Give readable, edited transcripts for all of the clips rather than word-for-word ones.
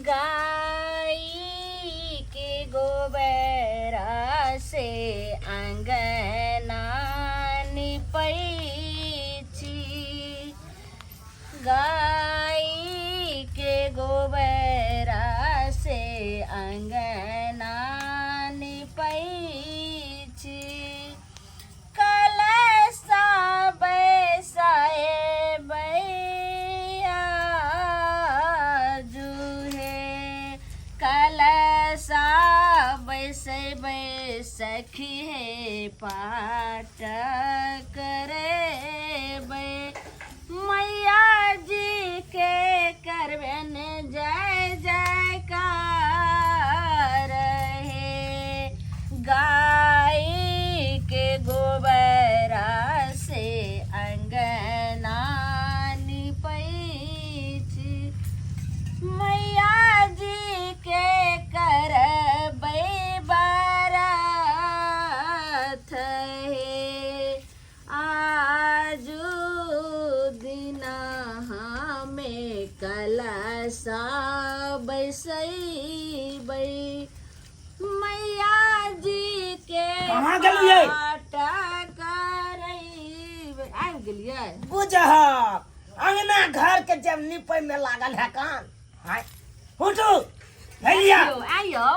गाय के गोबरा से अंगना निपैछि गाय के गोबरा से अंगना निपैछि कलशा बैसाए सखी है पाठ करे मैया जी के करबन जय जयकार है गाय के गोबरा से अंगना निपैछि मैया जी के करबै कलशा बैसैबै मैया जी के पाठ करैबै आबि गेलियै बुझह अंगना घर के जब निपै में लागल है कान हाय फुटू भैया आइयो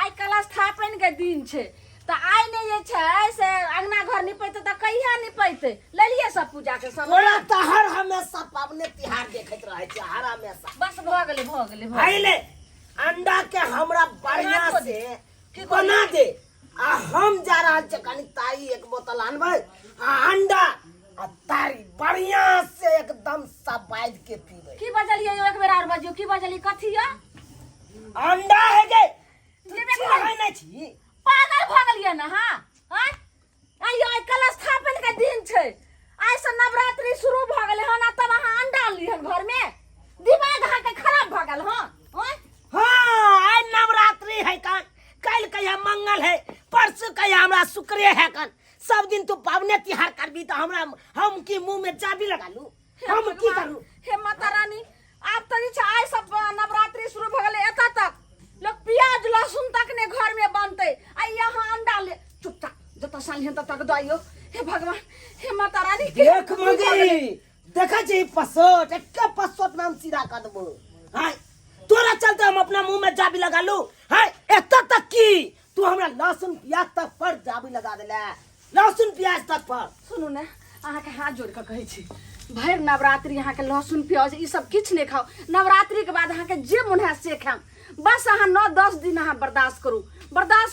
आइ कलश स्थापन के दिन छै त आइ ने जे छै से अंगना घर निपैते त कहिया निपैते लेलिए सब पूजा के सब तोरा त हर हमेशा पावने तिहार देखैत रहै छै हर हमेशा बस भ गेलै आइले अंडा के हमरा बढ़िया से बना दे आ हम जा रहल छ कनी ताई एक बोतल आनबै आ अंडा आ तारी बढ़िया से एकदम सब बाइज के पीबै की बजलिए एक बेर और बजियो की बजली कथि है अंडा है गे तू चाहै नै छी पागल भ गेलिए न हां हां आइयो आइ कलश स्थापन के दिन छै आइ से नवरात्रि शुरू भ गेलै हन तब अहाँ अंडा लिहन घर में दिमाग अहाँ के खराब भ गेल हां हां आइ नवरात्रि है कान कल कहिया मंगल है परसों कहिया हमरा शुक्र है कान सब दिन तू पावने तिहार करबी त हमरा हम की मुंह में चाबी लगा लू हम की करू हे माता रानी आप तो आइ सब नवरात्रि शुरू भ गेलै एत तक लोग प्याज लहसुन तक ने घर में बनते आई यहाँ अंडा ले चुपचाप जत सालिहन तक दइयो हे भगवान हे माता रानी देख मगी देखा छी पसोट एक पसोट नाम सीधा कर दबो हाय तोरा चलते हम अपना मुंह में जाबी लगा लू हाय एत तक की तू हमरा लहसुन प्याज तक पर जाबी लगा देला लहसुन प्याज तक पर सुनू ने अहाँ के हाथ जोड़ के कहै छी भर नवरात्रि अहाँ के लहसुन प्याज ई सब किछ ने खाओ नवरात्रि के बाद अहाँ के जे मन है से खाम बस अहाँ 9-10 दिन अहाँ बर्दाश्त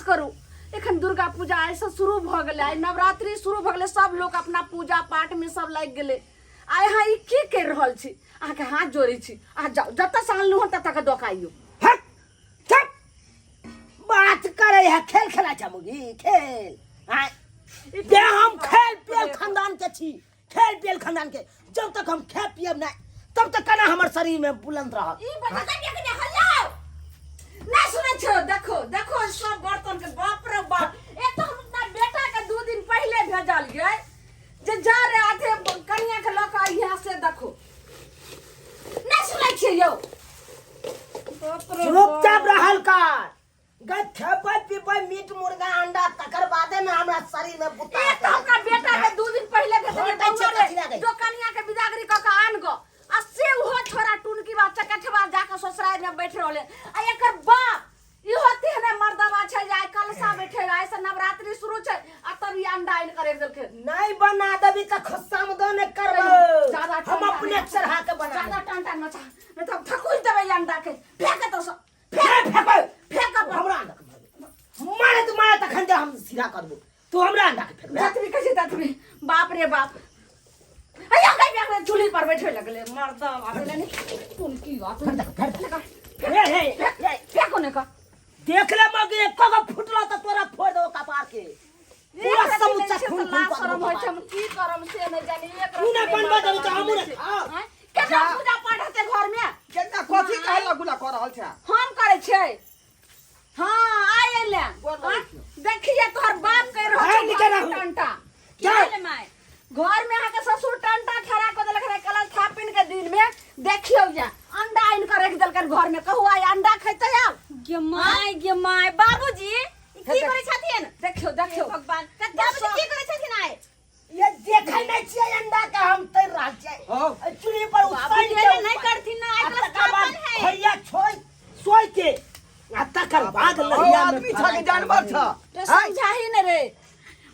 करू एखन दुर्गा पूजा ऐसे शुरू भ गेलै आइ नवरात्रि शुरू भ गेलै सब लोग अपना पूजा पाठ में सब लाग गेलै आइ अहाँ ई की कर रहल छी अहाँ के हाथ जोड़ै छी अहाँ जाओ जत सानलु हन तत के दोकाइयो चुप बात करे है खेल खेला चमुगी खेल हाय दे हम खेल पेल खानदान के छी खेल पेल खानदान के जब तक हम खा पियब नहीं तब तक कना हमर शरीर में बुलंद रह ई बता के हल्ला ना सुनै छो देखो सब बर्तन के बाप रे बाप ए तो हम अपना बेटा के 2 दिन पहले भेजलिए जे जा रे आधे कन्या के लक यहाँ से देखो ना सुनै छे यौ चुपचाप रहल कर गय खेबै पीबै मीट मुर्गा अंडा तकर बादे में हमरा शरीर में बुता ए तो का बेटा के 2 दिन पहले भेजलिए दो कन्या के बिदागरी क के आन गो आ से हो छोरा टुनकी बा चकठवा जाके ससुराल में बैठ रहले आ एकर बाप ई होती है ना मर्दवा छै जाय कलसा बैठे रहे से नवरात्रि शुरू छै आ तब ई अंडा इन करे देलके नहीं बना देबी त खस्सा में दो ने करबो हम अपने चढ़ा के बना ज्यादा टन मचा नहीं तो ठकुल देबे अंडा के फेंक तो फेंक हमरा अंडा मारे तखन जे हम सीधा करबो तू हमरा अंडा के फेंक जातवी कसी जातवी बाप रे बाप अया कई बेक चूल्ही पर बैठे लगले मर्द आबेले नहीं टुनकी बात हे फेंको ने का देख ले मगे कगो फुटलो त तोरा फोड़ दो कपार के पूरा समूचा खून शरम होय छै हम की करम से नहीं जानी एक तू ने बनबा दे त हमू ने केना पूजा पाठ होते घर में केना कथि कहला गुला कर रहल छै हम करे छै हां आइले देखिए तोहर बाप कह रहल छै टंटा चल माय घर में आके ससुर टंटा खड़ा कर देलक रे कलश स्थापन के दिन में देखियो जा अंडा इन के रख देलक घर में कहू आई अंडा गे माय बाबूजी की करे छथिन देखियो देखियो भगवान बाबूजी की करे छथिन आइ ये देखै नहीं छियै अंडा के हम तैर रहल छियै चूल्ही पर बाबूजी उतार नहीं करथिन ना आइ स्थापन है भैया सोई के आ तकर बाद लहिया में आदमी छ के जानवर छ तो समझाही न रे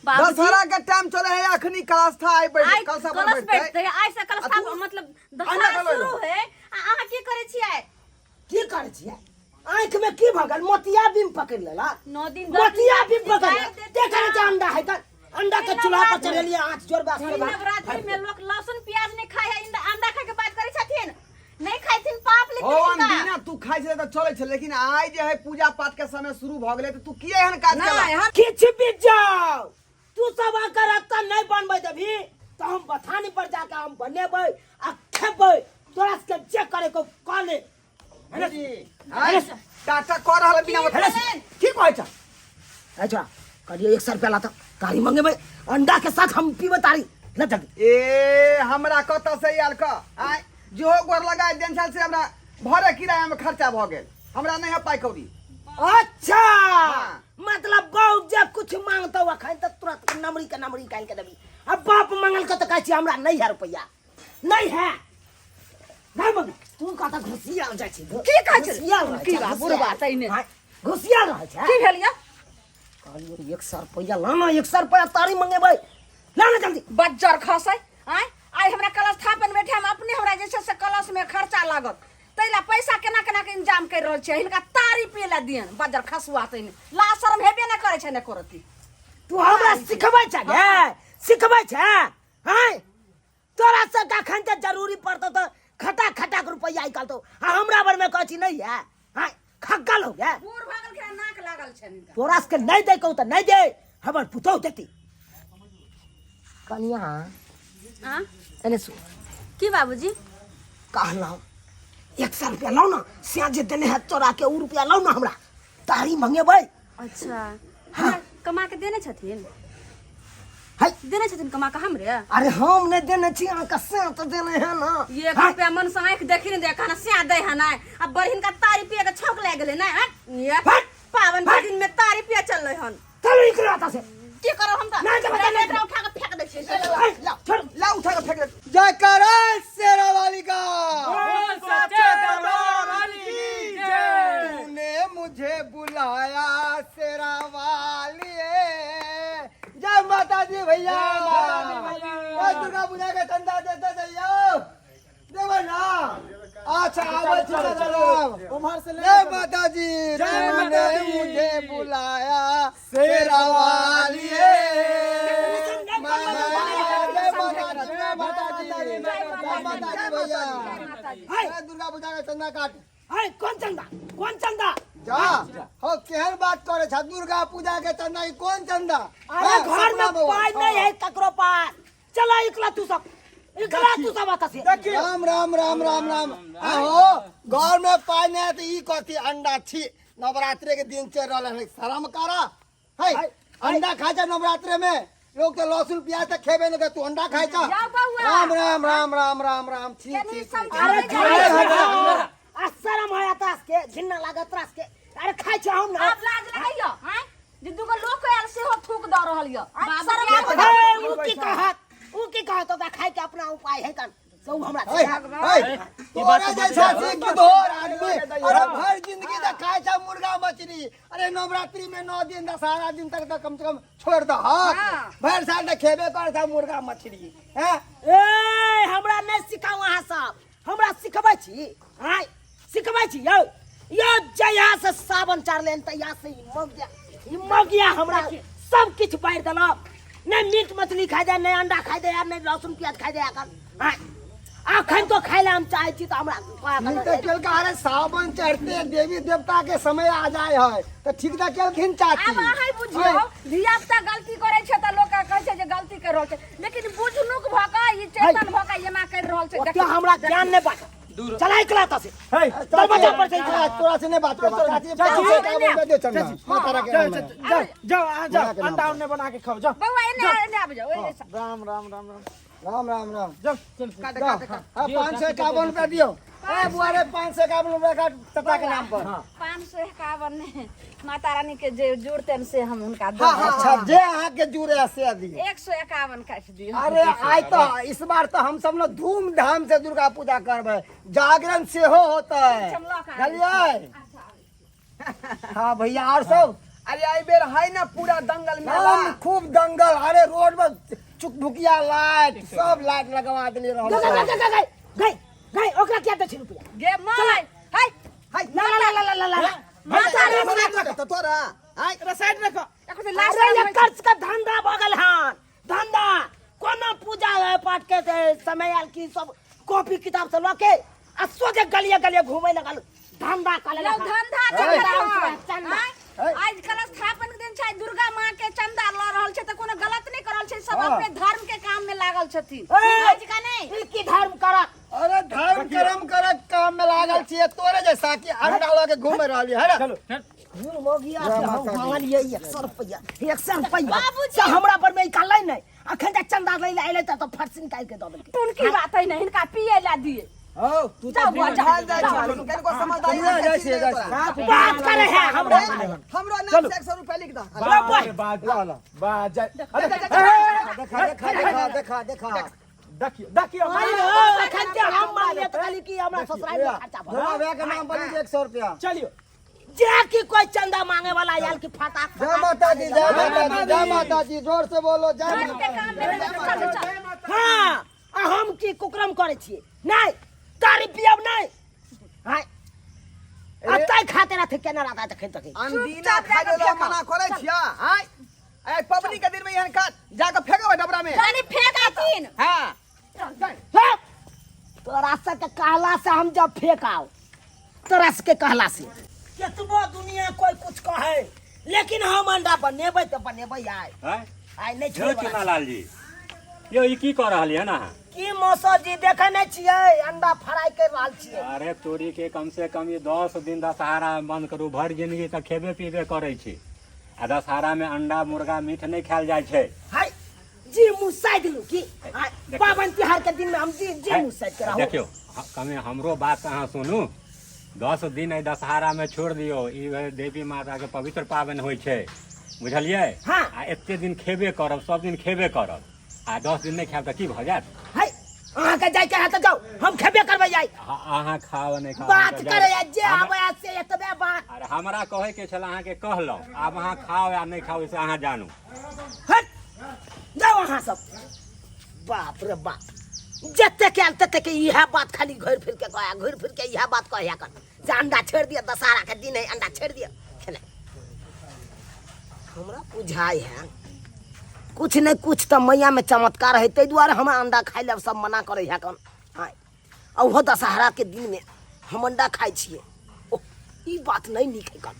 बाबूजी दशहरा के टाइम चले है अखनी क्लास था आई बैठ कलसा पर कलश बैठते बैठते आइ से कलश था मतलब दशहरा शुरू है अहाँ की करे छियै की करै छियै आंख में की भगल मोतिया बिम पकड़ लेला 9 दिन मोतिया बिम पकड़ देखै छै अंडा है त अंडा के चूल्हा पर चढ़ेलिए आंच जोरबा नवरात्रि में लोग लहसुन प्याज नहीं खाए है अंडा खा के बात करे छथिन नहीं खाइथिन पाप ओ लेकिन अंदीना तू खाइ छे त चले छे लेकिन आई जे है पूजा पाठ के समय शुरू भ गेले त तू किए एहन काज नहीं केला हम किछ भी जाओ तू सब आकर अत्ता नहीं बनबै देबी तो हम बथानी पर जाके हम बनेबै आ खेबै तोरा से चेक करे को काले जी आई टाटा कर रहल बिना मतलब की कहै छ अच्छा करिए 100 रुपया लाता तारी मंगेबै अंडा के साथ हम पीबै तारी न जल्दी ए हमरा कत से आयल क आई जो गोर लगाय देन साल से हमरा भरे किराया में खर्चा भ गेल हमरा नहीं है पाई कौड़ी अच्छा मतलब बहुत जे कुछ मांगतो अखन त तुरंत नमरी के नमरी काल के देबी अब बाप मंगल के त कहै छी हमरा नहीं है रुपया नहीं है नहीं मंग तू कहता घुसिया जाइ छी की कहै छै घुसिया की बा बुढ़बा तइने घुसिया रहै छै की भेलिया कहलियो 100 रुपया लाना 100 रुपया तारी मंगेबै लाना जल्दी बज्जर खसै आइ आइ हमरा कलश स्थापन बैठे हम अपने हमरा जे छै से कलश में खर्चा लागत तैला पैसा केना केना के इंतजाम कर रहल छै हिनका तारी पियला दियन बज्जर खसुआ तइने ला शर्म हेबे न करे छै न करती तू हमरा सिखबै छै गे सिखबै छै हैं तोरा से कखन त जरूरी पड़तो त खटा खटा के रुपया निकालतो हमरा बर में कहै छी नहीं है हैं खगल हो गया बूढ़ भगल के नाक लागल छै हिनका तोरा से नहीं दे कहू त नहीं दे हमर पुतौ देती कनिया हां एने सु की बाबूजी कहलौ 100 रुपया लाओ ना सिया जे देने है तोरा के उ रुपया लाओ ना हमरा तारी मंगेबै अच्छा हमरा कमा के देने छथिन है देने छथिन कमा के हमरे अरे हम नहीं देने छी अहाँ का से तो देने है ना 1 रुपया मन से आंख देखी नहीं देखा ना सिया दे है ना अब बरहिन का तारी पिए के छौक ले गेले ना ये पावन के दिन में तारी पिए चल रहे हन चलो निकल आता से की करो हम त नहीं, नहीं, नहीं, नहीं। उठा के फेंक दे छियै छोड़ ला उठा के फेंक दे जय करे शेरा वाली का सच्चे दरबार की जय। तूने मुझे बुलाया शेरा वाली जय माता दी भैया जय दुर्गा पूजा के चंदा देते जाइयो देवे ना अच्छा आवाज चलो उमर से ले जय माता दी जय तूने माता दी। मुझे बुलाया शेरा वाली जय माता दी जय माता दी जय माता दी भैया जय दुर्गा पूजा के चंदा काट है कौन चंदा जा हो केहन बात करे छ दुर्गा पूजा के चंदा ई कौन चंदा अरे घर में पाई नहीं है ककरो पास चला इकला तू सब आता से राम राम राम राम राम आहो घर में पाई नहीं है तो ई कथी अंडा छी नवरात्रि के दिन चल रहल है शर्म करा है अंडा खा जा नवरात्रि में लोग तो लहसुन प्याज तक खेबे नहीं तू अंडा खाए छ जा बउआ। राम राम राम राम राम राम छी छी छी। अरे खाए शर्म है तास के घिन्ना लागत रास के अरे खाइ छ हम ना आप लाज लगाइयो हैं जे दुगो लोग आयल से हो थूक द रहल यो उ की कहत तो खाइ के अपना उपाय है कन सौ हमरा तोरा जैसा सिकदोर आदमी अरे भर जिंदगी तक खाए छ मुर्गा मछली अरे नवरात्रि में 9 दिन दशहरा दिन तक तो कम से कम छोड़ दो भर साल तक खेबे कर था मुर्गा मछली हैं ए हमरा नहीं सिखाओ अहाँ सब हमरा सिखबै छी हाय सिखबै छी यो जया से सावन चार लेन तैया से मग गया हमरा सब किछ बाहर देलो नहीं मीट मछली खाइ दे नहीं अंडा खाइ दे नहीं लहसुन प्याज खाइ दे हाय अखन तो खाइले हम चाहे छी तो हमरा नहीं तो केल का अरे सावन चढ़ते देवी देवता के समय आ जाए है तो ठीक था केल खिन चाची अब अहाँ बुझियो धिया पुता गलती करे छै त लोग कहै छै जे गलती कर रहल छै लेकिन बुझनुक भ के ई चेतन भ के एमा कर रहल छै ओते हमरा ज्ञान नहीं बात चला इकलाता से हे दरवाजा पर से तोरा से नहीं बात कर चाची दे चलना माता के जाओ आ जाओ अंडा उन्ने बना के खाओ जाओ बउआ एने आब जाओ राम राम राम राम राम राम राम चल चल काट काट काट 551 रुपया दियो ए बुआरे 551 रुपया का तता के नाम पर 551 माता रानी के जे जोड़ते से हम उनका दे अच्छा जे अहाँ के जुड़े से दिए 151 काट दियो। अरे आज तो इस बार तो हम सब लोग धूमधाम से दुर्गा पूजा करबे जागरण से होता है चलिए। हाँ भैया और सब अरे आई बेर है ना पूरा दंगल मेला हम खूब दंगल अरे रोड में चुकभुकिया लाइट सब लाइट लगवा दिले रहो गई गई ओकरा क्या 10 रुपया गे माय हाय हाय ला माता रानी तो तोरा आई साइड रखो अरे अरे ये कर्ज का धंधा बगल हां धंधा कोनो पूजा पाठ के समय आल की सब कॉपी किताब से लके आ सोजे गलिए गलिए घूमे लगल धंधा काले लौ धंधा चंदा आज कल स्थापन के दिन छै दुर्गा माँ के चंदा ल रहल छै त कोनो गलत नहीं करल छै सब अपने धर्म के काम में लागल छथिन आज का नहीं की धर्म करत अरे धर्म कर्म करे काम में लागल छिए तोरे जैसा कि अंडा लगे घूम रहली है ना चलो हो गया हम मांगलिए 100 रुपया 100 रुपया से हमरा पर में निकालै नहीं अखन तक चंदा ले ले तो फट निकाल के दो देलके उनकी बात है नहीं इनका पिए ला दिए ओ तू जाओ बुआ जाओ कल को समझदारी जैसे बात करे है हमरा हमरो नाम से 100 रुपया लिख दा बाज देखा देखियो अखन ते हम मांगलिए तो खाली की हमरा ससुराल में खर्चा भर भोला भैया के नाम पर 100 रुपया चलियो जे की कोई चंदा मांगे वाला याल की फटा जय माता दी जय माता दी जय माता दी जोर से बोलो जय धर्म के काम में चल चल हां हम की कुकरम करे छिए नहीं तारी पियब नहीं हाय अतै खाते रहते केना रहता तखन तक अनदीना खाए लो मना करे छिया हाय ए पबनी के दिन में यहां काट जाके फेंकबे डबरा में पानी फेंकातीन हां तोरा से के कहला से हम जब फेंकाओ तोरा से के कहला से केतबो दुनिया कोई कुछ कहे लेकिन हम अंडा बनेबै त बनेबै आइ आइ नहीं यो छोड़ चुनालाल जी यो ई की कर रहल है ना की मौसा जी देखे नहीं छियै अंडा फ्राई कर रहल छियै अरे तोरी के कम से कम ये 10 दिन दशहरा बंद करू भर जिंदगी तक खेबे पीबे करे छी आ दशहरा में अंडा मुर्गा मीट नहीं खायल जाय छै हाय जी मुसाइ दिलु की पावन त्योहार के दिन में हम जी मुसाइ के रहू देखियो कमे हमरो बात अहाँ सुनू 10 दिन ए दशहरा में छोड़ दियो ई देवी माता के पवित्र पावन होय छै बुझलियै हाँ। आ एते दिन खेबे करब सब दिन खेबे करब आ 10 दिन नहीं खायब त की भ जायत हाय अहाँ के जाय के हाथ जाओ हम खेबे करबै जाय अहाँ खाओ नहीं खाओ बात करे जे आबै से एतबे बात अरे हमरा कहे के छल अहाँ के कहलौ आब अहाँ खाओ या नहीं खाओ इसे अहाँ जानू हट जाओ अहाँ सब बाप रे बाप जते के तते के यह बात खाली घुर फिर के कहया घुर फिर के यह बात कहया कर जे अंडा छोड़ दिया दशहरा के दिन है अंडा छोड़ दिया खेले हमरा बुझाई है कुछ नहीं कुछ तो मैया में चमत्कार है ते द्वारा हम अंडा खाइ ले सब मना करे है कन हां ओहो दशहरा के दिन में हम अंडा खाइ छिए ओ ई बात नहीं नीक है कन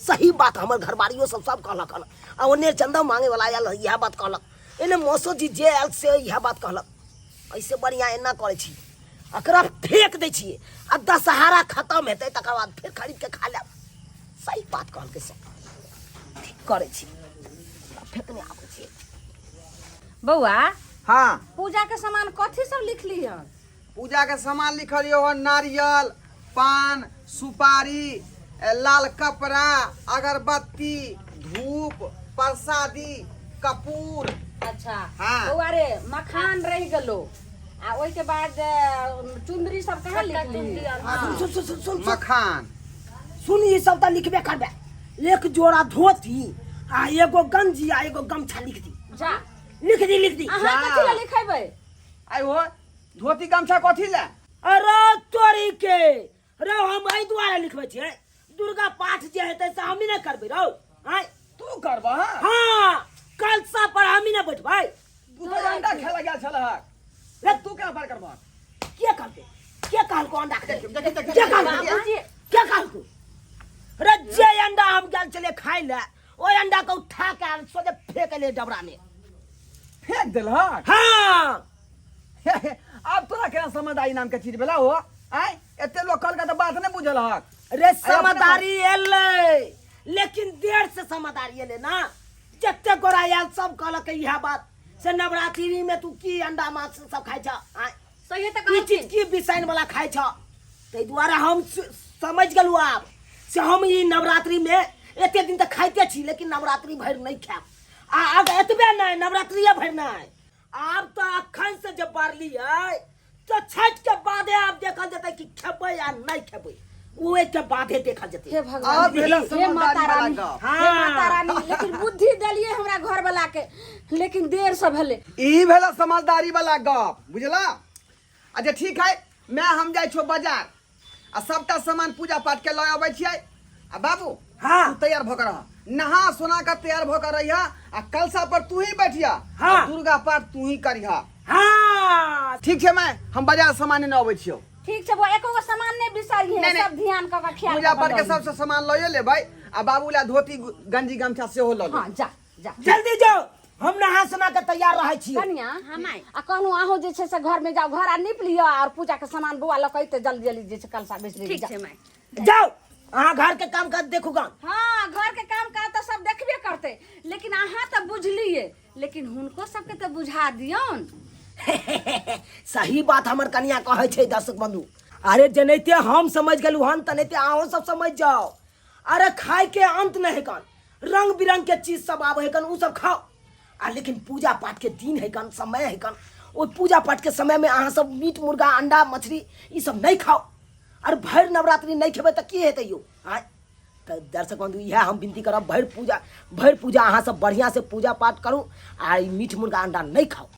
सही बात हमर घरवारियो सब कहलक हन आ ओने चंदा मांगे वाला आयल यह बात कहलक एने मौसो जी जे आयल से यह बात कहलक ऐसे बढ़िया एना करे छी अकरा फेंक दे छी आ दशहरा खत्म हेतै तकर बाद फिर खरीद के खा लेब सही बात कहल के सब ठीक करे छी फेंकने आबै छी बउआ हां पूजा के सामान कथी सब लिख ली है पूजा के सामान लिखलियो हो नारियल पान सुपारी लाल कपड़ा अगरबत्ती धूप प्रसादी कपूर अच्छा हाँ। बउआ रे मखान रह गेलो आ ओइ के बाद चुंदरी सब कहाँ लिख ली सुन मखान सुन ई सब त लिखबे करबे एक जोड़ा धोती आ एगो गंजी आ एगो गमछा लिख दी जा लिख दी अहाँ कथी ला लिखेबै आई हो धोती गमछा कथी ले अरे तोरी के रे हम एहि दुआरे लिखबै छियै दुर्गा पाठ जे हेतै से हम ही ने करबै रौ हां तू करबा हां कलसा पर हम ही ने बैठबै तू तो अंडा खेला गेल छलह रे तू क्या पर करबा के करते के कहलको अंडा के देखी के कहलको के कहलको रे जे अंडा हम गेल चले खाइ ले ओइ अंडा के उठा के सोजे फेंक ले डबरा में फेंक देलहक हां अब तोरा केना समझदारी नाम के चीज भेला हो आय एते लोग कल का तो बात नहीं बुझल हक रे समझदारी एलै लेकिन देर से समझदारी एलै ना जते गोरा आयल सब कहलक यह बात से नवरात्रि में तू की अंडा मांस सब खाइ छ आय सही त की कहै छी चीज की बिसाइन वाला खाइ छ तै दुआरे हम समझ गेलु आब से हम ई नवरात्रि में एते दिन तक खाइते छी लेकिन नवरात्रि भर नहीं खाएब आब एतबे नहीं नवरात्रिए भर नहीं आब तो अखन से जब बारली है तो छठ के बादे आप देखल जते कि खेबै या नहीं खेबै ओए के बादे देखल जते हे अब भगवान भेला हे माता समझदारी वाला रानी गप। हे माता रानी लेकिन बुद्धि देलिए हमरा घर वाला के लेकिन देर से भेले ई भेला समझदारी वाला गप बुझला। अच्छा ठीक है मैं हम जाइ छो बाजार आ सबटा सामान पूजा पाठ के लए आबै छियै आ बाबू हाँ। तू तैयार भऽ के रह नहा सोना के तैयार भऽ के रहिया आ कलसा पर तू ही बैठिया हाँ। आ दुर्गा पाठ तू ही करिहा। हाँ ठीक छै मैं हम बाजार सामान न अबै छियो ठीक छै वो एको गो सामान नहीं बिसारी है नहीं, सब ध्यान क के ख्याल पूजा क पाठ के के सबसे सामान लइए लेबै आ बाबू ला धोती गंजी गमछा सेहो ल हां जा जा जल्दी जाओ हम नहा सुना के तैयार रहे छी कनिया हम आइ आ कहूँ अहूँ जे छै से घर में जाओ घर आ नीप लियो और पूजा के सामान बुआ लकैते जल्दी जल्दी जे छै कलसा बेच ले ठीक छै माय जाओ अहाँ घर के काम कर देखूगा हाँ घर के काम का तो सब देखबे करते लेकिन अहाँ तो बुझलिए लेकिन हुनको सबके तो बुझा दियौन सही बात हमर कनिया कहे छै दर्शक बंधु अरे जनेते हम समझ गेलू हन तनेते अहों सब समझ जाओ अरे खाए के अंत नहीं कन रंग बिरंग के चीज सब आवे कन उ सब खाओ आ लेकिन पूजा पाठ के दिन है कन समय है कन ओ पूजा पाठ के समय में अहाँ सब मीट मुर्गा अंडा मछली ई सब नहीं खाओ अरे भर नवरात्रि नहीं खेबै त की हेतै यो आय त दर्शक बंधु यह हम विनती करब भर पूजा अहाँ सब बढ़िया से पूजा पाठ करू आ ई मीट मुर्गा अंडा नहीं खाओ